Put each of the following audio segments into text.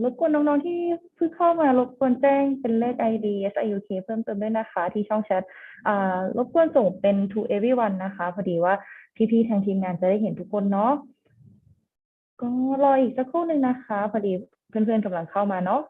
รบกวนน้องๆที่เพิ่งเข้ามารบกวนแจ้งเป็นเลข ID SIUK เพิ่มเติมด้วยนะคะที่ช่องแชทรบกวนส่งเป็น to everyone นะคะพอดีว่าพี่ๆทางทีมงานจะได้เห็นทุกคนเนาะก็รออีกสักครู่หนึ่งนะคะพอดีเพื่อนๆกำลังเข้ามาเนาะ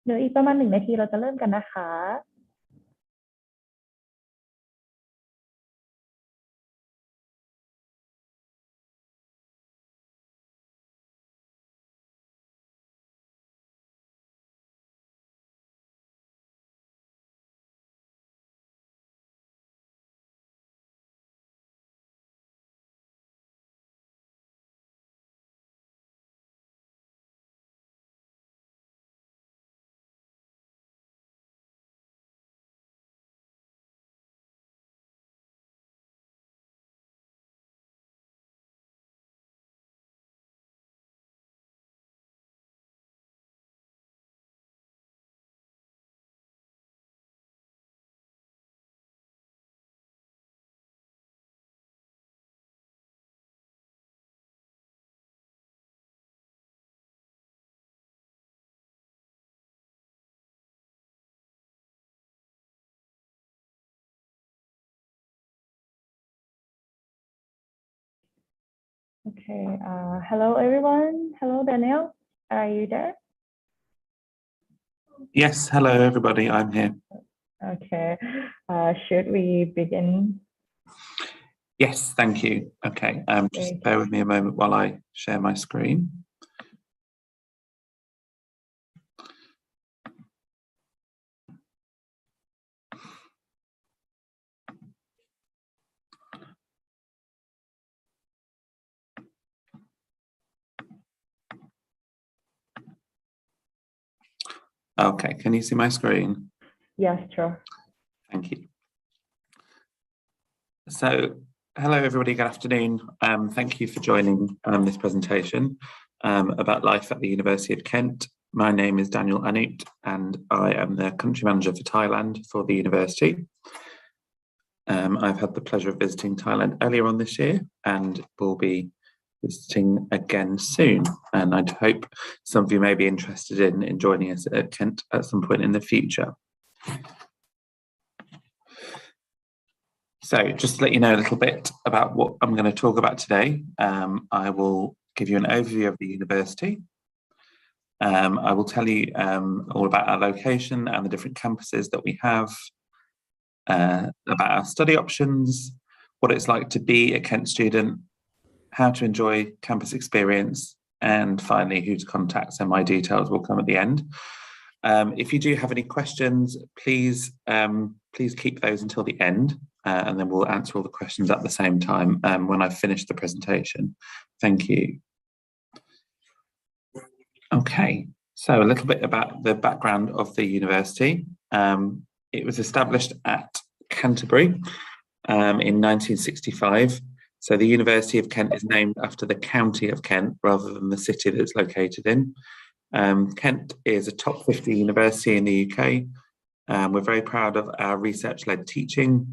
เดี๋ยวอีกประมาณ1 นาทีเราจะเริ่มกันนะคะ Okay, hello everyone. Hello Daniel, are you there? Yes, hello everybody, I'm here. Okay, should we begin? Yes, thank you. Okay, just bear with me a moment while I share my screen. Okay, can you see my screen? Yes, sure. Thank you. So, hello everybody, good afternoon. Thank you for joining this presentation about life at the University of Kent. My name is Daniel Anut and I am the country manager for Thailand for the university. I've had the pleasure of visiting Thailand earlier on this year and will be visiting again soon, and I hope some of you may be interested in joining us at Kent at some point in the future. So just to let you know a little bit about what I'm going to talk about today, I will give you an overview of the university. I will tell you all about our location and the different campuses that we have, about our study options, what it's like to be a Kent student, how to enjoy campus experience, and finally who to contact. So my details will come at the end. If you do have any questions, please keep those until the end, and then we'll answer all the questions at the same time when I've finished the presentation. Thank you. Okay, so a little bit about the background of the university. It was established at Canterbury in 1965 So the University of Kent is named after the county of Kent rather than the city that it's located in. Kent is a top 50 university in the UK. We're very proud of our research-led teaching.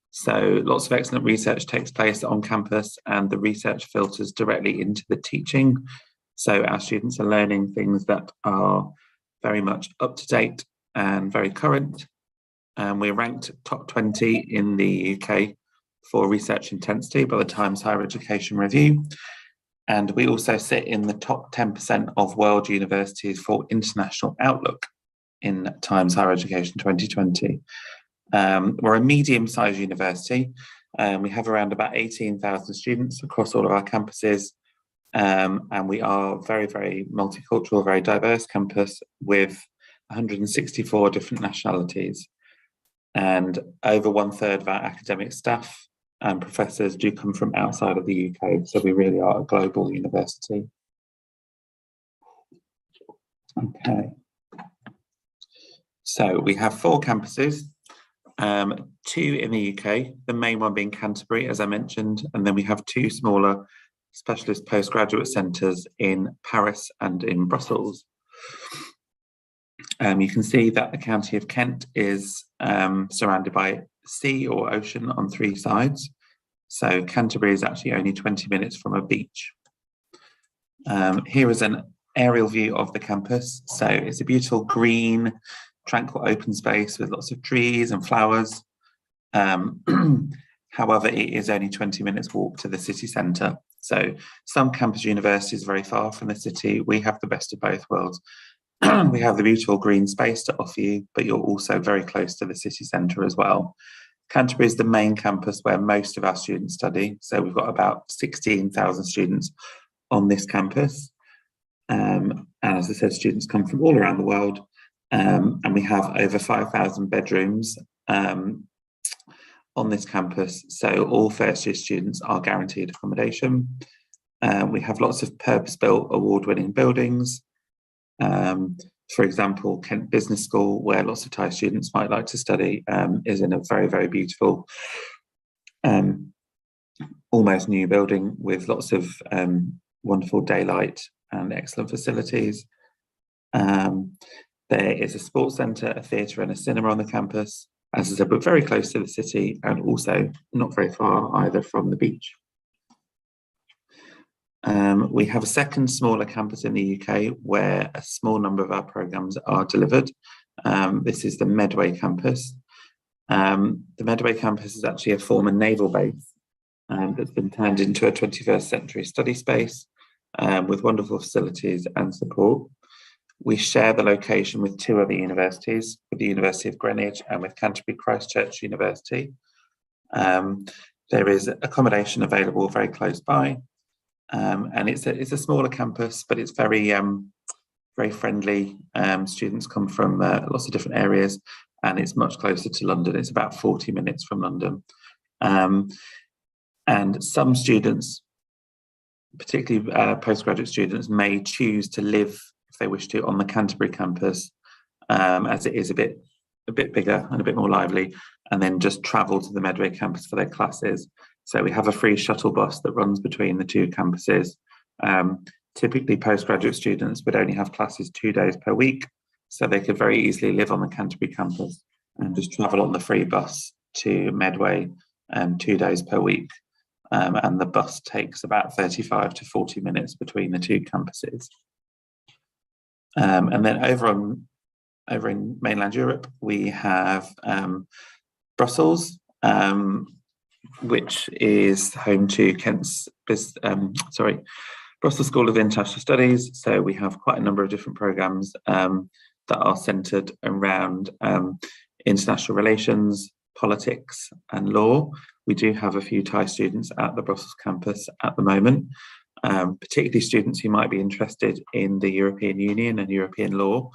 So lots of excellent research takes place on campus and the research filters directly into the teaching. So our students are learning things that are very much up to date and very current. We're ranked top 20 in the UK for research intensity by the Times Higher Education Review. And we also sit in the top 10% of world universities for international outlook in Times Higher Education 2020. We're a medium-sized university. We have around about 18,000 students across all of our campuses. And we are very, very multicultural, very diverse campus with 164 different nationalities. And over 1/3 of our academic staff and professors do come from outside of the UK. So we really are a global university. Okay. So we have 4 campuses, 2 in the UK, the main one being Canterbury, as I mentioned, and then we have 2 smaller specialist postgraduate centres in Paris and in Brussels. You can see that the county of Kent is surrounded by sea or ocean on 3 sides. So Canterbury is actually only 20 minutes from a beach. Here is an aerial view of the campus. So it's a beautiful green, tranquil open space with lots of trees and flowers. However, it is only 20 minutes walk to the city centre. So some campus universities are very far from the city. We have the best of both worlds. We have the beautiful green space to offer you, but you're also very close to the city centre as well. Canterbury is the main campus where most of our students study. So we've got about 16,000 students on this campus. And as I said, students come from all around the world. And we have over 5,000 bedrooms on this campus. So all first-year students are guaranteed accommodation. We have lots of purpose-built, award-winning buildings. For example, Kent Business School, where lots of Thai students might like to study, is in a very, very beautiful, almost new building with lots of wonderful daylight and excellent facilities. There is a sports centre, a theatre and a cinema on the campus, as I said, but very close to the city and also not very far either from the beach. We have a second smaller campus in the UK where a small number of our programmes are delivered. This is the Medway Campus. The Medway Campus is actually a former naval base that's been turned into a 21st century study space with wonderful facilities and support. We share the location with 2 other universities, with the University of Greenwich and with Canterbury Christchurch University. There is accommodation available very close by. And it's a smaller campus, but it's very very friendly. Students come from lots of different areas, and it's much closer to London. It's about 40 minutes from London. And some students, particularly postgraduate students, may choose to live, if they wish to, on the Canterbury campus, as it is a bit bigger and a bit more lively, and then just travel to the Medway campus for their classes. So we have a free shuttle bus that runs between the 2 campuses. Typically, postgraduate students would only have classes 2 days per week, so they could very easily live on the Canterbury campus and just travel on the free bus to Medway 2 days per week. And the bus takes about 35 to 40 minutes between the 2 campuses. And then over in mainland Europe, we have Brussels, which is home to Kent's Brussels School of International Studies. So we have quite a number of different programmes that are centred around international relations, politics and law. We do have a few Thai students at the Brussels campus at the moment, particularly students who might be interested in the European Union and European law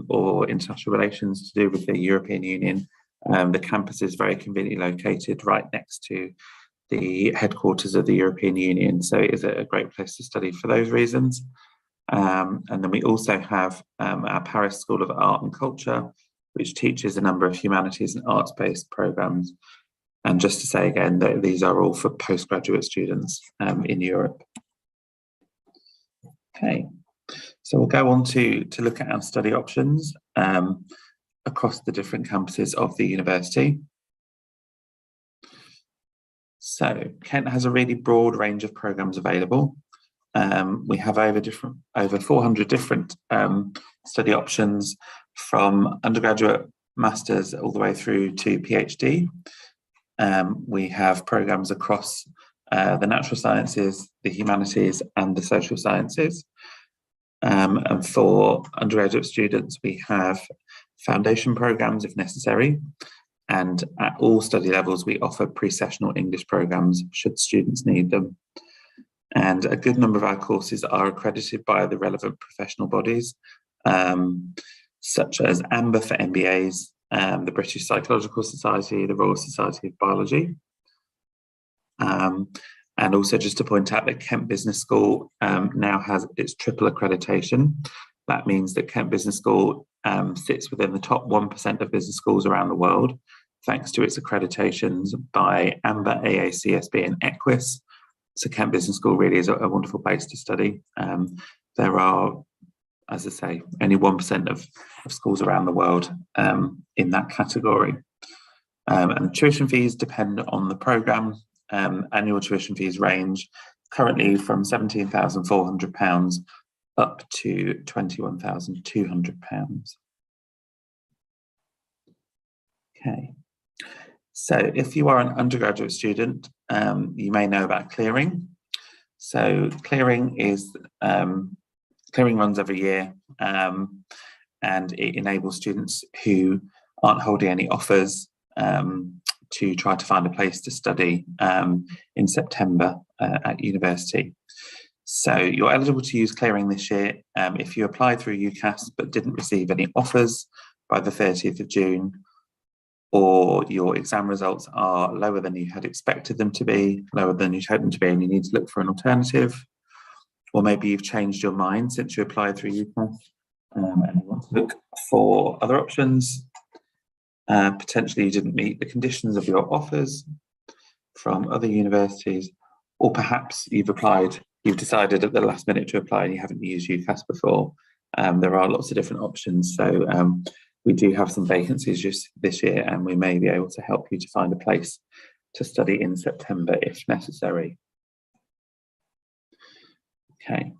or international relations to do with the European Union. The campus is very conveniently located right next to the headquarters of the European Union, so it is a great place to study for those reasons. And then we also have our Paris School of Art and Culture, which teaches a number of humanities and arts-based programmes. And just to say again that these are all for postgraduate students in Europe. Okay, so we'll go on to look at our study options across the different campuses of the university. So Kent has a really broad range of programs available. We have over 400 different study options, from undergraduate, masters, all the way through to PhD. We have programs across the natural sciences, the humanities, and the social sciences. And for undergraduate students, we have foundation programs if necessary. And at all study levels, we offer pre-sessional English programs should students need them. And a good number of our courses are accredited by the relevant professional bodies, such as AMBER for MBAs, the British Psychological Society, the Royal Society of Biology. And also just to point out that Kent Business School now has its triple accreditation. That means that Kent Business School sits within the top 1% of business schools around the world, thanks to its accreditations by AMBER, AACSB and EQUIS. So Kent Business School really is a wonderful place to study. There are, as I say, only 1% of schools around the world in that category. And tuition fees depend on the programme. Annual tuition fees range currently from £17,400 up to £21,200. Okay, so if you are an undergraduate student, you may know about clearing. So clearing runs every year, and it enables students who aren't holding any offers to try to find a place to study in September at university. So you're eligible to use clearing this year if you applied through UCAS but didn't receive any offers by the 30th of June, or your exam results are lower than you had expected them to be, lower than you hoped them to be, and you need to look for an alternative. Or maybe you've changed your mind since you applied through UCAS and you want to look for other options. Potentially you didn't meet the conditions of your offers from other universities, or perhaps you've decided at the last minute to apply and you haven't used UCAS before. There are lots of different options, so we do have some vacancies just this year, and we may be able to help you to find a place to study in September if necessary. Okay,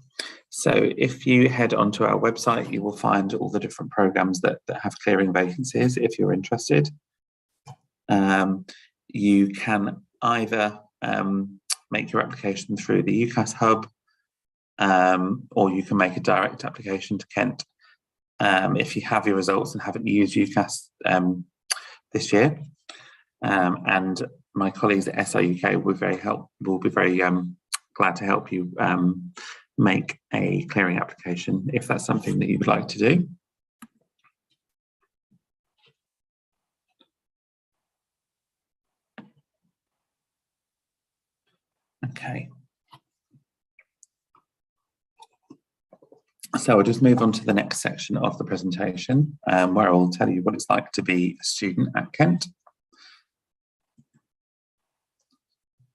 so if you head onto our website, you will find all the different programs that have clearing vacancies if you're interested. You can either make your application through the UCAS hub, or you can make a direct application to Kent if you have your results and haven't used UCAS this year. And my colleagues at SI UK will be very glad to help you make a clearing application if that's something that you would like to do. Okay. So I'll just move on to the next section of the presentation, where I'll tell you what it's like to be a student at Kent.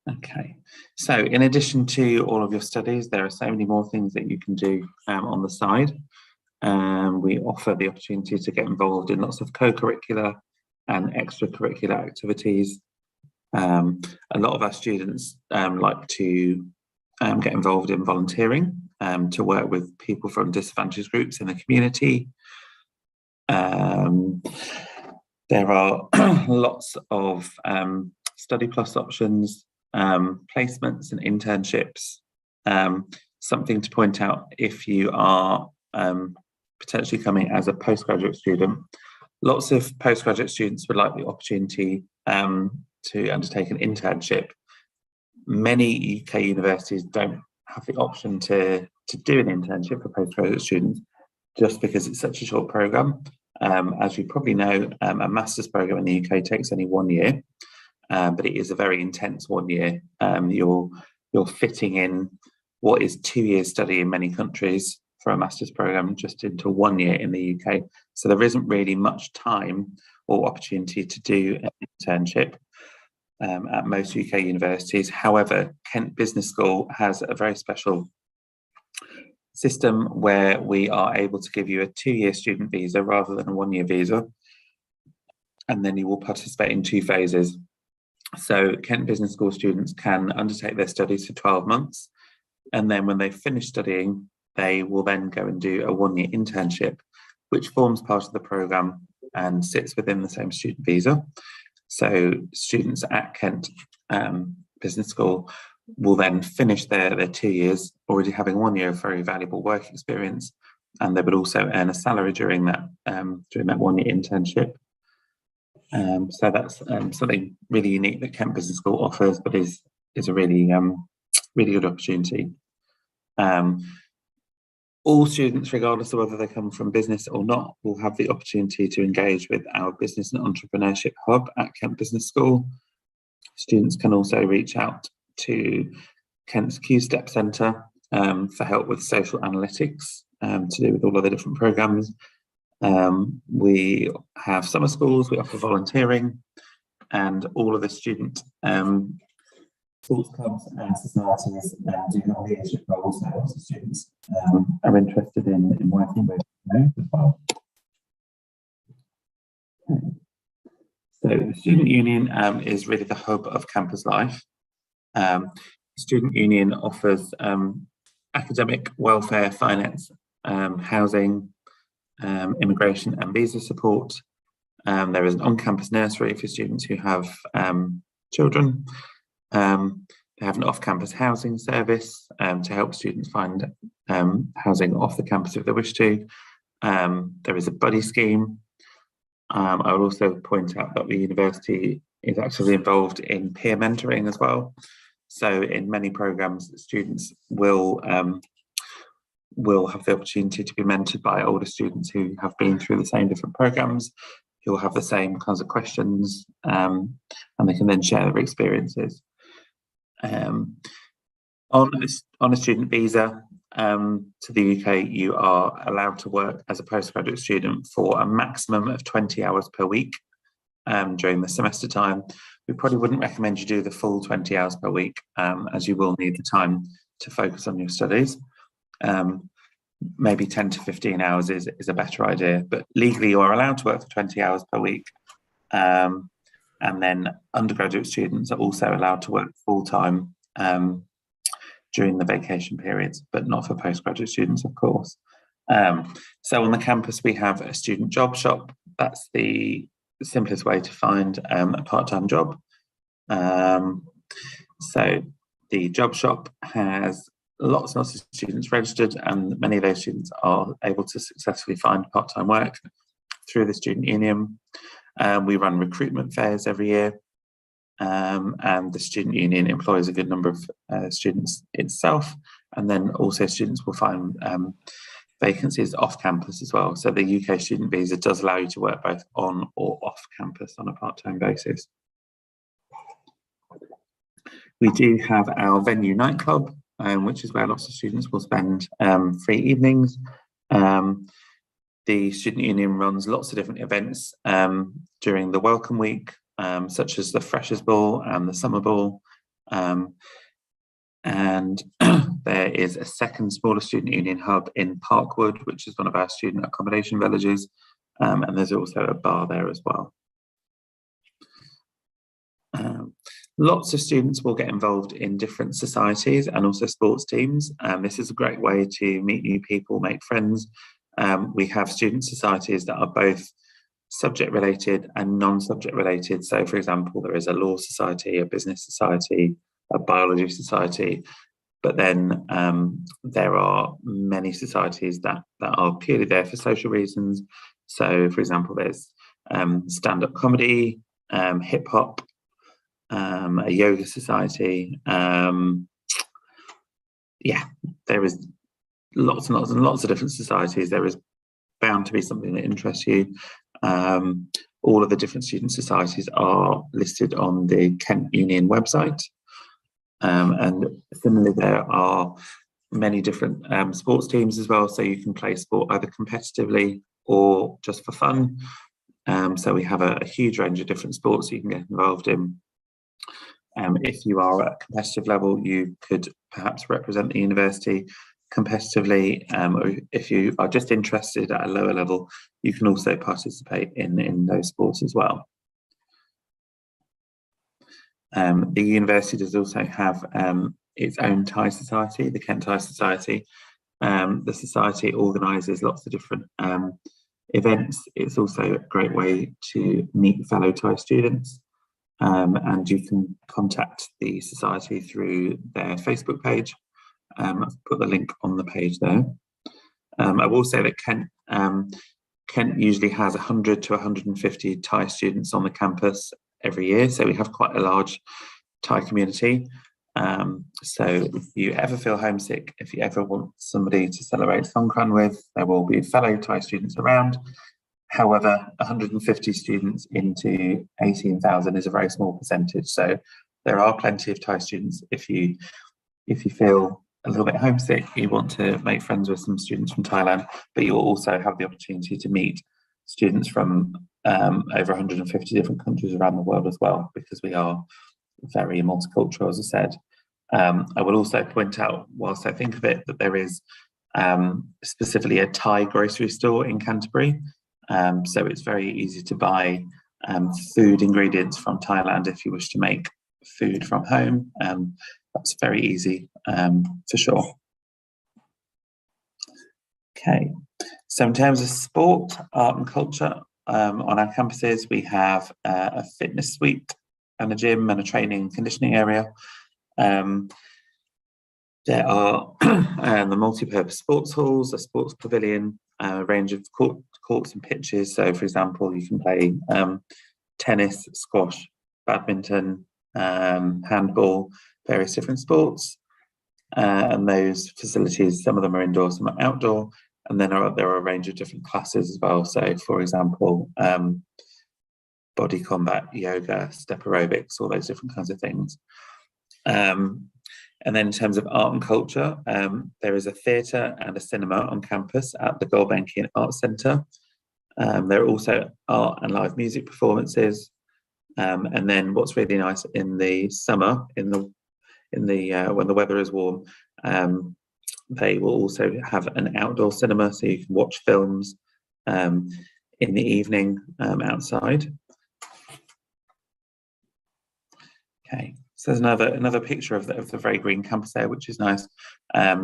Okay, so in addition to all of your studies, there are so many more things that you can do on the side. We offer the opportunity to get involved in lots of co-curricular and extracurricular activities. A lot of our students like to get involved in volunteering to work with people from disadvantaged groups in the community. There are lots of study plus options, placements and internships. Something to point out if you are potentially coming as a postgraduate student. Lots of postgraduate students would like the opportunity to undertake an internship. Many UK universities don't have the option to do an internship for postgraduate students just because it's such a short programme. As you probably know, a master's programme in the UK takes only 1 year, but it is a very intense 1 year. You're fitting in what is 2 years study in many countries for a master's programme just into 1 year in the UK. So there isn't really much time or opportunity to do an internship. at most UK universities. However, Kent Business School has a very special system where we are able to give you a 2-year student visa rather than a 1-year visa, and then you will participate in 2 phases. So Kent Business School students can undertake their studies for 12 months, and then when they finish studying, they will then go and do a 1-year internship, which forms part of the programme and sits within the same student visa. So students at Kent Business School will then finish their 2 years already having 1 year of very valuable work experience, and they would also earn a salary during that 1-year internship. So that's something really unique that Kent Business School offers, but is a really really good opportunity. All students, regardless of whether they come from business or not, will have the opportunity to engage with our business and entrepreneurship hub at Kent Business School. Students can also reach out to Kent's Q-Step Centre for help with social analytics to do with all of the different programmes. We have summer schools, we offer volunteering, and all of the student sports clubs and societies do have leadership roles that lots of students are interested in working with as well. Okay. So the Student Union is really the hub of campus life. The Student Union offers academic, welfare, finance, housing, immigration and visa support. There is an on-campus nursery for students who have children. They have an off-campus housing service to help students find housing off the campus if they wish to. There is a buddy scheme. I will also point out that the university is actually involved in peer mentoring as well. So in many programs, students will have the opportunity to be mentored by older students who have been through the same different programs, who will have the same kinds of questions, and they can then share their experiences. On a student visa to the UK, you are allowed to work as a postgraduate student for a maximum of 20 hours per week during the semester time. We probably wouldn't recommend you do the full 20 hours per week, as you will need the time to focus on your studies. Maybe 10 to 15 hours is a better idea, but legally you are allowed to work for 20 hours per week. And then undergraduate students are also allowed to work full-time during the vacation periods, but not for postgraduate students, of course. So on the campus, we have a student job shop. That's the simplest way to find a part-time job. So the job shop has lots and lots of students registered, and many of those students are able to successfully find part-time work through the Student Union. We run recruitment fairs every year, and the Student Union employs a good number of students itself, and then also students will find vacancies off campus as well. So the UK student visa does allow you to work both on or off campus on a part-time basis. We do have our venue nightclub, which is where lots of students will spend free evenings. The Student Union runs lots of different events during the Welcome Week, such as the Freshers' Ball and the Summer Ball. And there is a second smaller Student Union hub in Parkwood, which is one of our student accommodation villages. And there's also a bar there as well. Lots of students will get involved in different societies and also sports teams. This is a great way to meet new people, make friends. We have student societies that are both subject related and non-subject related. So for example, there is a law society, a business society, a biology society, but then there are many societies that are purely there for social reasons. So for example, there's stand-up comedy, hip hop, a yoga society. Yeah, there is lots and lots and lots of different societies. There is bound to be something that interests you. All of the different student societies are listed on the Kent Union website. And similarly, there are many different sports teams as well. So you can play sport either competitively or just for fun. So we have a huge range of different sports you can get involved in. If you are at a competitive level, you could perhaps represent the university competitively, or if you are just interested at a lower level, you can also participate in those sports as well. The university does also have its own Thai society, the Kent Thai Society. The society organises lots of different events. It's also a great way to meet fellow Thai students, and you can contact the society through their Facebook page. I've put the link on the page there. I will say that Kent usually has 100 to 150 Thai students on the campus every year, so we have quite a large Thai community. So if you ever feel homesick, if you ever want somebody to celebrate Songkran with, there will be fellow Thai students around. However, 150 students into 18,000 is a very small percentage, so there are plenty of Thai students. If you feel a little bit homesick, you want to make friends with some students from Thailand, but you'll also have the opportunity to meet students from over 150 different countries around the world as well, because we are very multicultural, as I said. I will also point out, whilst I think of it, that there is specifically a Thai grocery store in Canterbury. So it's very easy to buy food ingredients from Thailand if you wish to make food from home. That's very easy for sure. Okay, so in terms of sport, art and culture, on our campuses, we have a fitness suite and a gym and a training and conditioning area. There are the multi-purpose sports halls, a sports pavilion, a range of courts and pitches. So, for example, you can play tennis, squash, badminton, handball, various different sports. And those facilities, some of them are indoor, some are outdoor. And then there are a range of different classes as well. So, for example, body combat, yoga, step aerobics, all those different kinds of things. And then in terms of art and culture, there is a theatre and a cinema on campus at the Gulbenkian Arts Centre. There are also art and live music performances. And then what's really nice in the summer, when the weather is warm, they will also have an outdoor cinema, so you can watch films in the evening outside. Okay, so there's another picture of the very green campus there, which is nice. I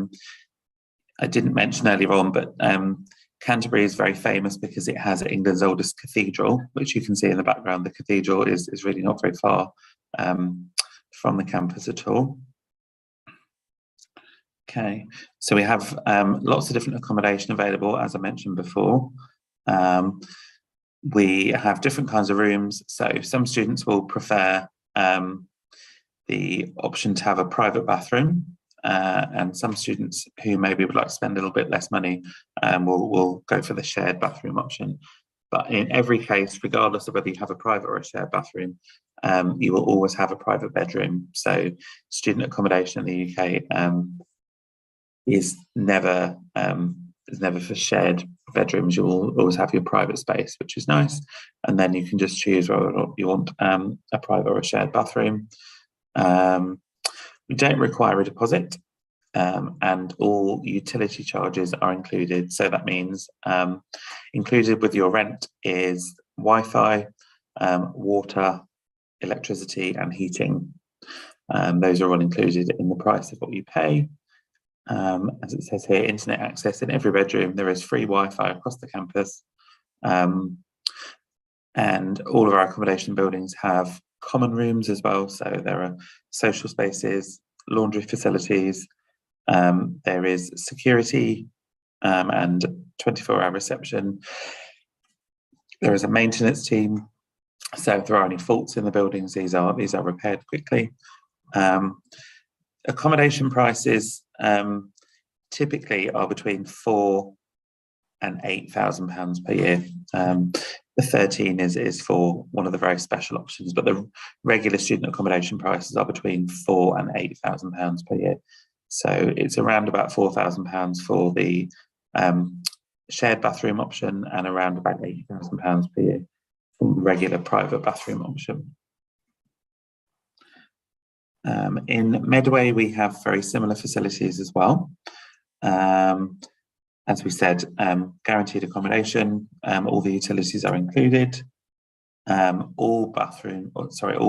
didn't mention earlier on, but Canterbury is very famous because it has England's oldest cathedral, which you can see in the background. The cathedral is really not very far from the campus at all. Okay, so we have lots of different accommodation available, as I mentioned before. We have different kinds of rooms. So some students will prefer the option to have a private bathroom, and some students who maybe would like to spend a little bit less money will go for the shared bathroom option. But in every case, regardless of whether you have a private or a shared bathroom, you will always have a private bedroom. So student accommodation in the UK is never for shared bedrooms. You will always have your private space, which is nice, and then you can just choose whether or not you want a private or a shared bathroom. We don't require a deposit, and all utility charges are included. So that means included with your rent is Wi-Fi, water, electricity, and heating. Those are all included in the price of what you pay. As it says here, internet access in every bedroom. There is free Wi-Fi across the campus, and all of our accommodation buildings have common rooms as well. So there are social spaces, laundry facilities, there is security and 24-hour reception. There is a maintenance team, so if there are any faults in the buildings, these are repaired quickly. Accommodation prices typically are between £4,000 and £8,000 per year. The 13 is for one of the very special options, but the regular student accommodation prices are between £4,000 and £8,000 per year. So it's around about £4,000 for the shared bathroom option and around about £80,000 per year for the regular private bathroom option. In Medway, we have very similar facilities as well. As we said, guaranteed accommodation, all the utilities are included. All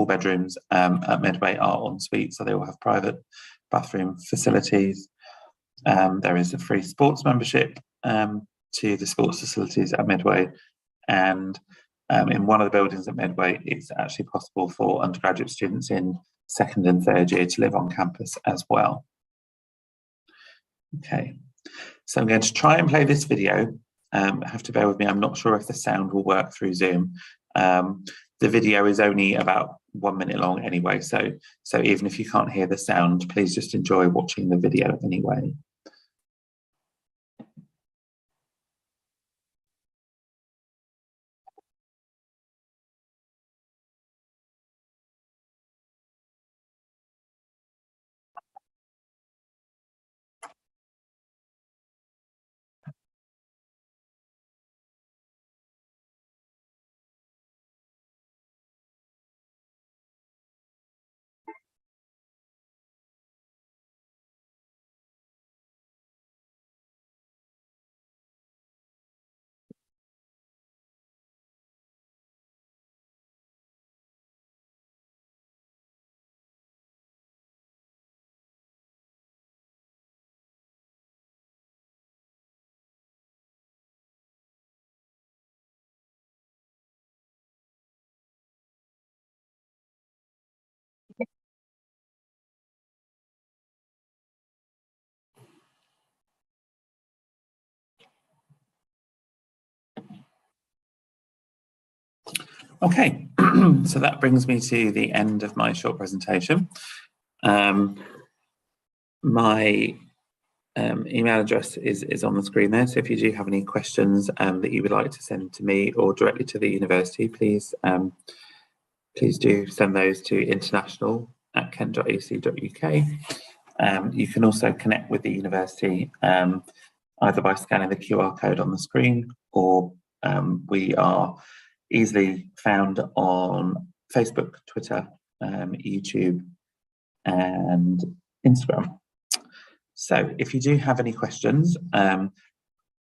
bedrooms at Medway are en suite, so they all have private bathroom facilities. There is a free sports membership to the sports facilities at Medway, and in one of the buildings at Medway, it's actually possible for undergraduate students in second and third year to live on campus as well. Okay, so I'm going to try and play this video. Have to bear with me, I'm not sure if the sound will work through Zoom. The video is only about 1 minute long anyway, so even if you can't hear the sound, please just enjoy watching the video anyway. Okay, so that brings me to the end of my short presentation. My email address is on the screen there, so if you do have any questions that you would like to send to me or directly to the university, please do send those to international@kent.ac.uk. You can also connect with the university either by scanning the QR code on the screen, or we are easily found on Facebook, Twitter, YouTube, and Instagram. So if you do have any questions,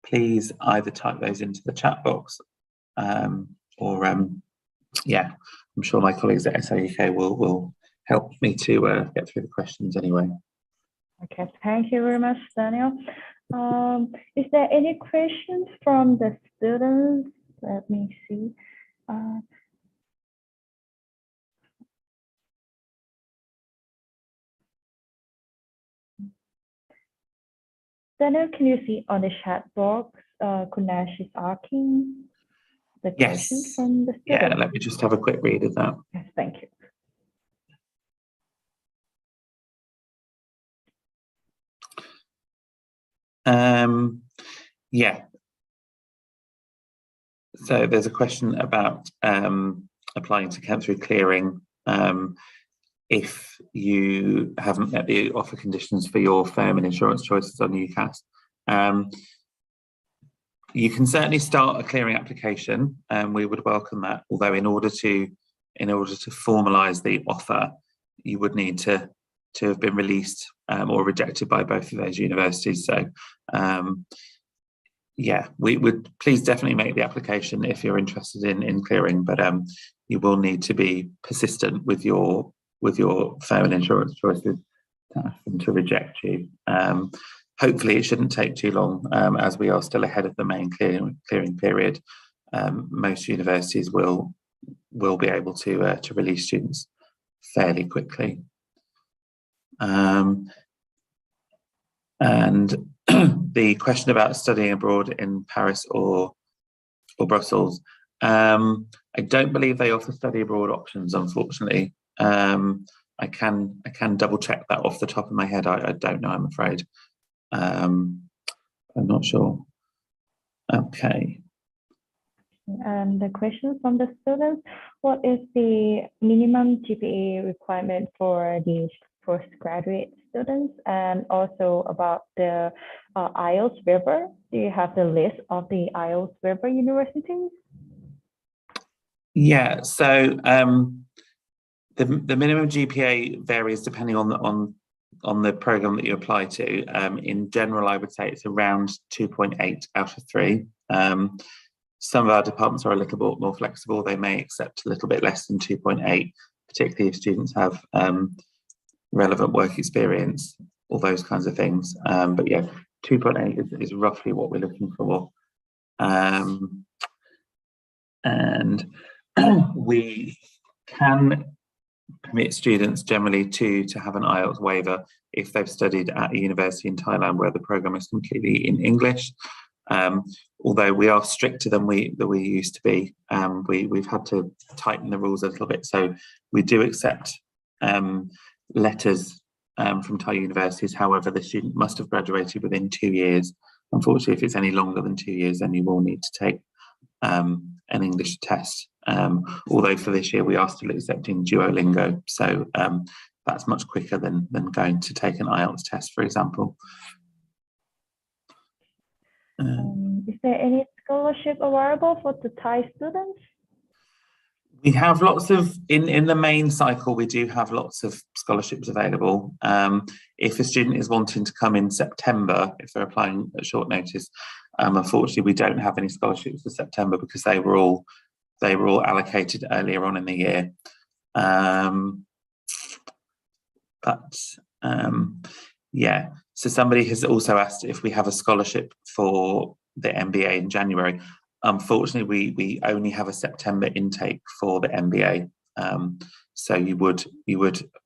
please either type those into the chat box, or yeah, I'm sure my colleagues at SAUK will help me to get through the questions anyway. Okay, thank you very much, Daniel. Is there any questions from the students? Let me see. Daniel, can you see on the chat box, Kunash is asking the question from the student? Yeah, let me just have a quick read of that. Yes, thank you. Yeah. So there's a question about applying to Kent through clearing if you haven't met the offer conditions for your firm and insurance choices on UCAS. You can certainly start a clearing application, and we would welcome that. Although in order to formalise the offer, you would need to have been released or rejected by both of those universities. So yeah, we would please definitely make the application if you're interested in clearing, but you will need to be persistent with your firm and insurance choices to ask them to reject you. Hopefully it shouldn't take too long, as we are still ahead of the main clearing period. Most universities will be able to release students fairly quickly. And the question about studying abroad in Paris or Brussels, I don't believe they offer study abroad options, unfortunately. I can double check that off the top of my head. I don't know, I'm afraid. I'm not sure. Okay. And the question from the students: what is the minimum GPA requirement for the postgraduate students? And also about the Ielts Waiver. Do you have the list of the Ielts Waiver universities? Yeah, so The minimum GPA varies depending on the program that you apply to. In general, I would say it's around 2.8 out of 3. Some of our departments are a little bit more flexible. They may accept a little bit less than 2.8, particularly if students have relevant work experience, all those kinds of things. But yeah, 2.8 is roughly what we're looking for. And we can permit students generally to have an Ielts waiver if they've studied at a university in Thailand where the program is completely in English. Although we are stricter than we used to be, we've had to tighten the rules a little bit. So we do accept letters from Thai universities. However, the student must have graduated within 2 years. Unfortunately, if it's any longer than 2 years, then you will need to take an English test. Although for this year we are still accepting Duolingo, so that's much quicker than going to take an Ielts test, for example. Is there any scholarship available for the Thai students? We have lots of, in the main cycle, we do have lots of scholarships available. If a student is wanting to come in September, if they're applying at short notice, unfortunately we don't have any scholarships for September because they were all allocated earlier on in the year. Yeah, so somebody has also asked if we have a scholarship for the MBA in January. Unfortunately, we only have a September intake for the MBA, so you would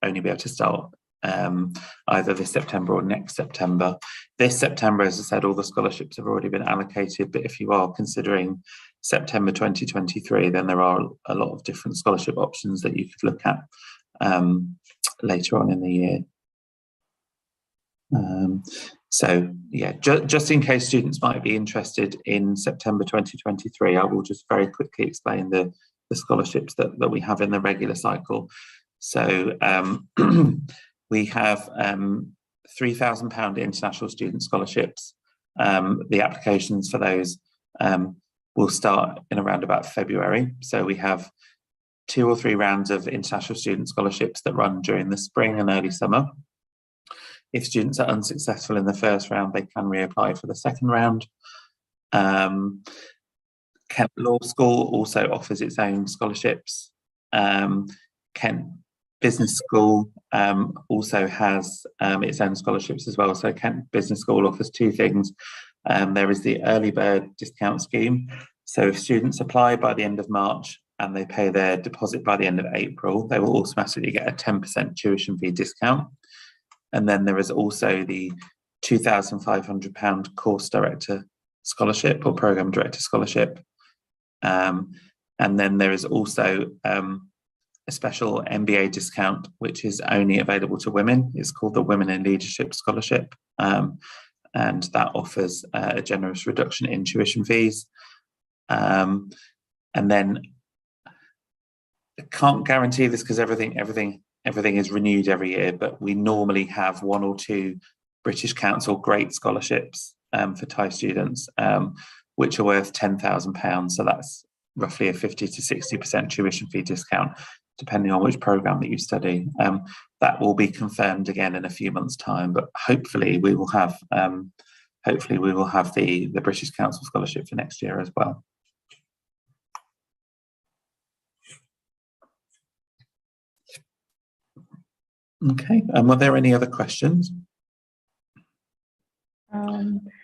only be able to start either this September or next September. This September, as I said, all the scholarships have already been allocated, but if you are considering September 2023, then there are a lot of different scholarship options that you could look at later on in the year. So yeah, just in case students might be interested in September 2023, I will just very quickly explain the scholarships that we have in the regular cycle. So we have £3,000 international student scholarships. The applications for those will start in around about February. So we have 2 or 3 rounds of international student scholarships that run during the spring and early summer. If students are unsuccessful in the first round, they can reapply for the second round. Kent Law School also offers its own scholarships. Kent Business School also has its own scholarships as well. So Kent Business School offers 2 things. There is the early bird discount scheme. So if students apply by the end of March and they pay their deposit by the end of April, they will automatically get a 10% tuition fee discount. And then there is also the £2,500 course director scholarship or program director scholarship. And then there is also a special MBA discount, which is only available to women. It's called the Women in Leadership Scholarship. And that offers a generous reduction in tuition fees. And then I can't guarantee this because everything is renewed every year, but we normally have 1 or 2 British Council Great Scholarships for Thai students, which are worth £10,000. So that's roughly a 50 to 60% tuition fee discount, depending on which program that you study. That will be confirmed again in a few months' time, but hopefully we will have the British Council Scholarship for next year as well. Okay, were there any other questions?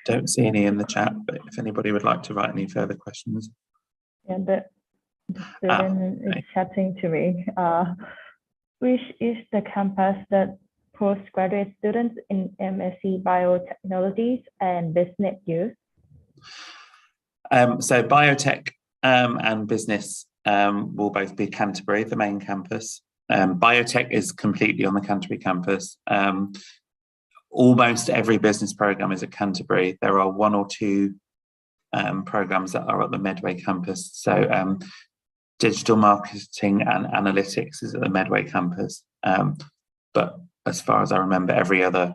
Don't see any in the chat, but if anybody would like to write any further questions. Yeah, the student is chatting to me. Which is the campus that postgraduate students in MSc Biotechnologies and Business use? So Biotech and Business will both be Canterbury, the main campus. Biotech is completely on the Canterbury campus. Almost every business program is at Canterbury. There are 1 or 2 programs that are at the Medway campus. So digital marketing and analytics is at the Medway campus. But as far as I remember, every other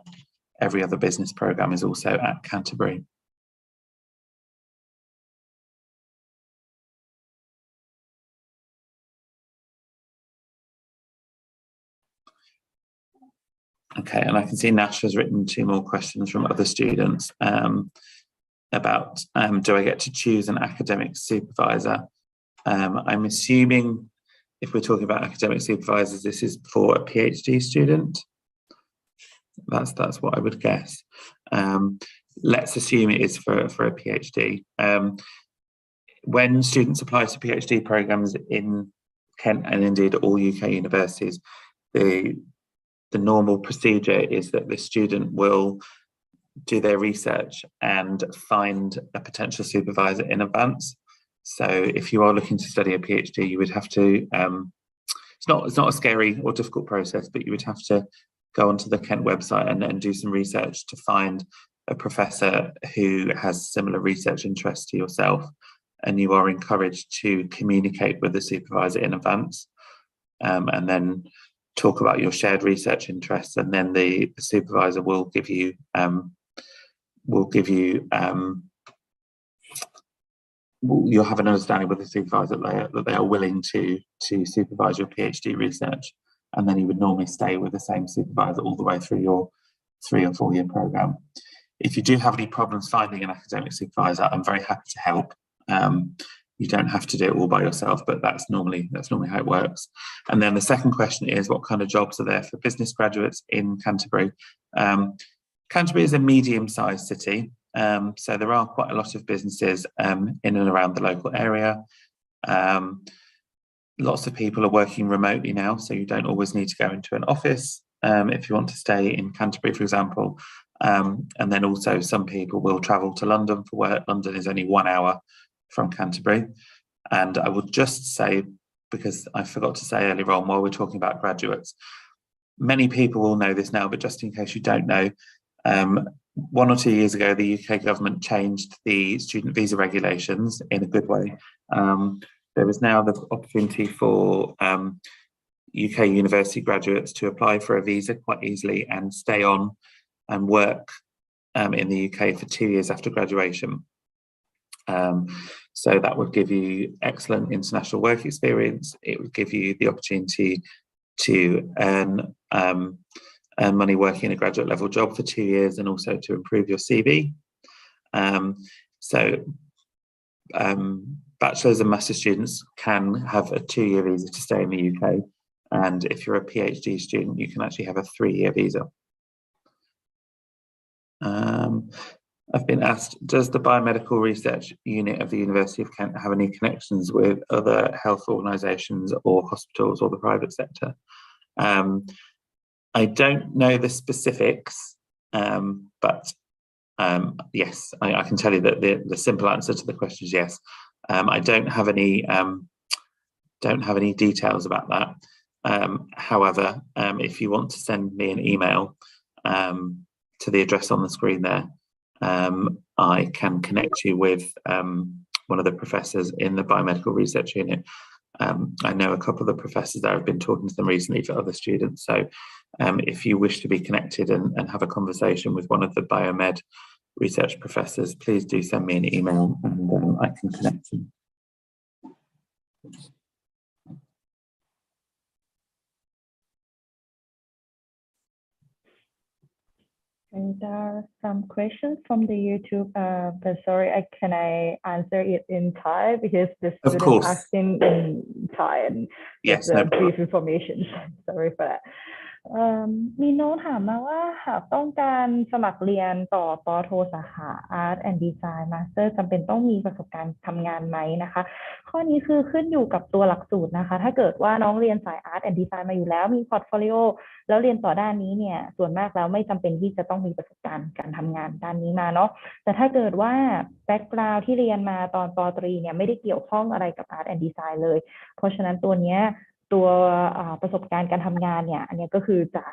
business program is also at Canterbury. Okay, and I can see Nash has written 2 more questions from other students about do I get to choose an academic supervisor? I'm assuming if we're talking about academic supervisors, this is for a PhD student. That's what I would guess. Let's assume it is for a PhD. When students apply to PhD programs in Kent and indeed all UK universities, the normal procedure is that the student will do their research and find a potential supervisor in advance. So if you are looking to study a PhD, you would have to, it's not a scary or difficult process, but you would have to go onto the Kent website and do some research to find a professor who has similar research interests to yourself. And you are encouraged to communicate with the supervisor in advance, and then talk about your shared research interests, and then the supervisor will give you you'll have an understanding with the supervisor that they are willing to supervise your PhD research, and then you would normally stay with the same supervisor all the way through your 3 or 4 year program. If you do have any problems finding an academic supervisor, I'm very happy to help. You don't have to do it all by yourself, but that's normally how it works. And then the second question is, what kind of jobs are there for business graduates in Canterbury? Canterbury is a medium-sized city, so there are quite a lot of businesses in and around the local area. Lots of people are working remotely now, so you don't always need to go into an office if you want to stay in Canterbury, for example. And then also some people will travel to London for work. London is only 1 hour from Canterbury. And I would just say, because I forgot to say earlier on while we're talking about graduates, many people will know this now, but just in case you don't know, 1 or 2 years ago, the UK government changed the student visa regulations in a good way. There is now the opportunity for UK university graduates to apply for a visa quite easily and stay on and work in the UK for 2 years after graduation. So that would give you excellent international work experience. It would give you the opportunity to earn money working in a graduate level job for 2 years, and also to improve your CV. Bachelor's and master's students can have a 2-year visa to stay in the UK. And if you're a PhD student, you can actually have a 3-year visa. I've been asked, does the Biomedical Research Unit of the University of Kent have any connections with other health organisations or hospitals or the private sector? I don't know the specifics, but yes, I can tell you that the simple answer to the question is yes. I don't have any details about that. However, if you want to send me an email to the address on the screen there, I can connect you with one of the professors in the Biomedical Research Unit. I know a couple of the professors there. I've been talking to them recently for other students. So if you wish to be connected and have a conversation with one of the Biomed research professors, please do send me an email and I can connect you. And there are some questions from the YouTube, but sorry, can I answer it in Thai because the student asking in Thai and yes, the brief information. Sorry for that. มีน้องถามมาว่าหากต้องการสมัครเรียนต่อปโทสาขา Art and Design Master จำเป็นต้องมีประสบการณ์ทำงานไหมนะคะข้อนี้คือขึ้นอยู่กับตัวหลักสูตรนะคะถ้าเกิดว่าน้องเรียนสาย Art and Design มาอยู่แล้วมี portfolio แล้วเรียนต่อด้านนี้เนี่ยส่วนมากแล้วไม่จำเป็นที่จะต้องมีประสบการณ์การทำงานด้านนี้มาเนาะแต่ถ้าเกิดว่า background ที่เรียนมาตอนป.ตรีเนี่ยไม่ได้เกี่ยวข้องอะไรกับ Art and Design เลยเพราะฉะนั้นตัวเนี้ยตัวประสบการณ์การทำงานเนี่ยอันนี้ก็คือจะ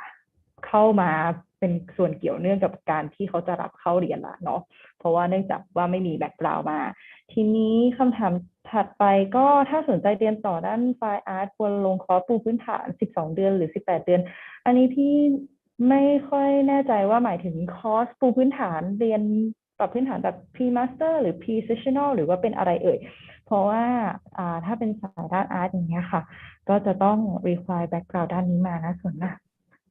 เข้ามาเป็นส่วนเกี่ยวเนื่องกับการที่เขาจะรับเข้าเรียนละเนาะเพราะว่าเนื่องจากว่าไม่มีแบ็คกราวด์มาทีนี้คำถามถัดไปก็ถ้าสนใจเรียนต่อด้านไฟน์อาร์ตควรลงคอร์สปูพื้นฐาน12เดือนหรือ18เดือนอันนี้พี่ไม่ค่อยแน่ใจว่าหมายถึงคอร์สปูพื้นฐานเรียนปรับพื้นฐานแบบ pre-master หรือ pre-sessional หรือว่าเป็นอะไรเอ่ยเพราะว่าถ้าเป็นสายด้านอาร์ตอย่างเงี้ยค่ะก็จะต้อง require background ด้านนี้มานะส่วนมาก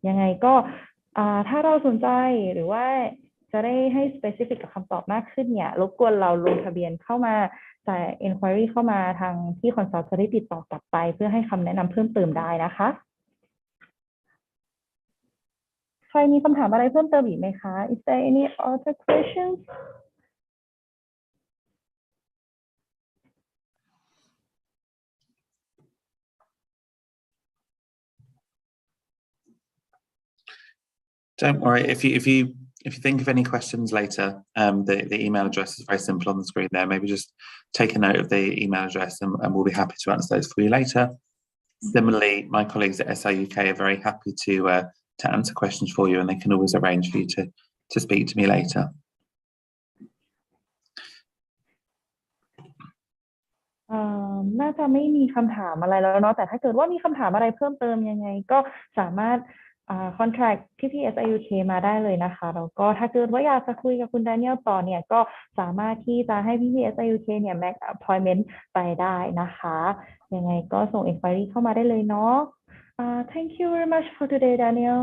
ยังไงก็ ถ้าเราสนใจหรือว่าจะได้ให้ specific กับคำตอบมากขึ้นเนี่ยรบกวนเราลงทะเบียนเข้ามาแต่ inquiry เข้ามาทางที่ consult จะได้ติดต่อกลับไปเพื่อให้คำแนะนำเพิ่มเติมได้นะคะใครมีคำถามอะไรเพิ่มเติมอีกไหมคะ Is there any other questions? Don't worry, if you think of any questions later, the email address is very simple on the screen there. Maybe just take a note of the email address and we'll be happy to answer those for you later. Similarly, my colleagues at SI UK are very happy to answer questions for you, and they can always arrange for you to speak to me later. น่าจะไม่มีคำถามอะไรแล้วเนาะแต่ถ้าเกิดว่ามีคำถามอะไรเพิ่มเติมยังไงก็สามารถcontact พี่ๆ SIUK มาได้เลยนะคะแล้วก็ถ้าเกิดว่าอยากจะคุยกับคุณ Daniel ต่อเนี่ยก็สามารถที่จะให้พี่ๆ SIUK เนี่ย make appointment ไปได้นะคะยังไงก็ส่ง inquiry เข้ามาได้เลยเนาะthank you very much for today Daniel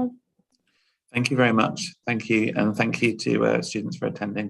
Thank you very much. Thank you, and thank you to students for attending.